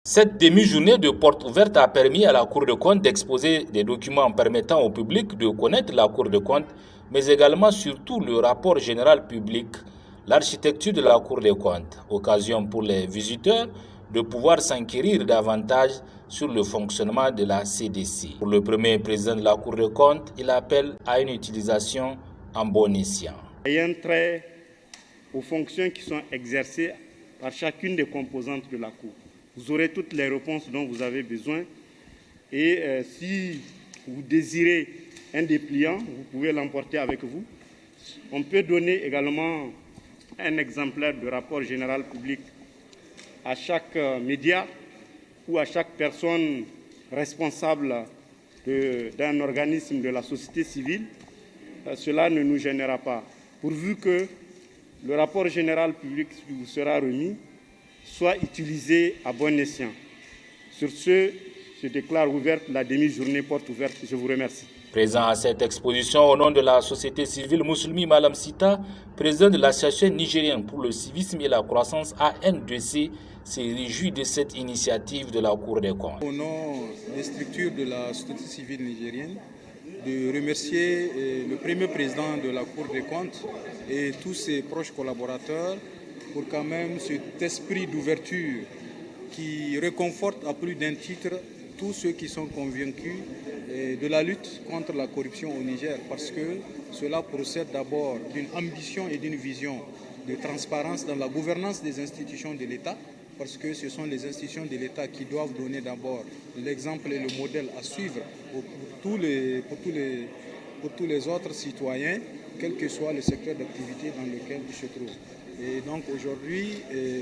Cette demi-journée de porte ouverte a permis à la Cour des comptes d'exposer des documents permettant au public de connaître la Cour des comptes, mais également surtout le rapport général public, l'architecture de la Cour des comptes, occasion pour les visiteurs de pouvoir s'enquérir davantage sur le fonctionnement de la CDC. Pour le premier président de la Cour des comptes, il appelle à une utilisation en bon escient. Il y a un trait aux fonctions qui sont exercées par chacune des composantes de la Cour. Vous aurez toutes les réponses dont vous avez besoin et si vous désirez un dépliant, vous pouvez l'emporter avec vous. On peut donner également un exemplaire de rapport général public à chaque média ou à chaque personne responsable d'un organisme de la société civile. Cela ne nous gênera pas, pourvu que le rapport général public qui vous sera remis soit utilisé à bon escient. Sur ce, je déclare ouverte la demi-journée porte ouverte. Je vous remercie. Présent à cette exposition au nom de la société civile Moussoulmi Malam Sita, président de l'association nigérienne pour le civisme et la croissance AN2C, s'est réjoui de cette initiative de la Cour des comptes. Au nom des structures de la société civile nigérienne, de remercier le premier président de la Cour des comptes et tous ses proches collaborateurs pour quand même cet esprit d'ouverture qui réconforte à plus d'un titre tous ceux qui sont convaincus de la lutte contre la corruption au Niger, parce que cela procède d'abord d'une ambition et d'une vision de transparence dans la gouvernance des institutions de l'État, parce que ce sont les institutions de l'État qui doivent donner d'abord l'exemple et le modèle à suivre pour tous les autres citoyens, quel que soit le secteur d'activité dans lequel ils se trouvent. Et donc aujourd'hui,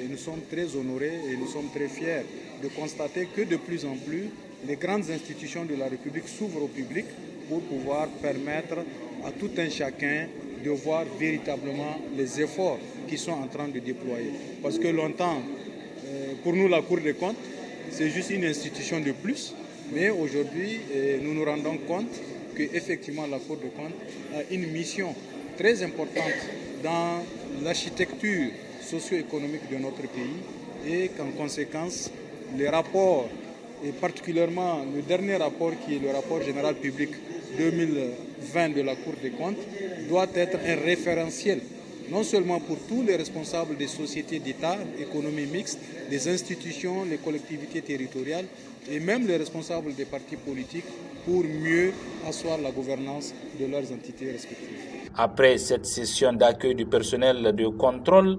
nous sommes très honorés et nous sommes très fiers de constater que de plus en plus, les grandes institutions de la République s'ouvrent au public pour pouvoir permettre à tout un chacun de voir véritablement les efforts qu'ils sont en train de déployer. Parce que longtemps, pour nous, la Cour des comptes, c'est juste une institution de plus, mais aujourd'hui, nous nous rendons compte qu'effectivement, la Cour des comptes a une mission très importante dans l'architecture socio-économique de notre pays et qu'en conséquence, les rapports, et particulièrement le dernier rapport qui est le rapport général public 2020 de la Cour des comptes, doit être un référentiel, non seulement pour tous les responsables des sociétés d'État, économie mixte, des institutions, les collectivités territoriales et même les responsables des partis politiques pour mieux asseoir la gouvernance de leurs entités respectives. Après cette session d'accueil du personnel de contrôle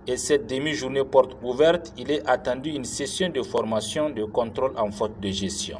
et cette demi-journée porte ouverte, il est attendu une session de formation de contrôle en faute de gestion.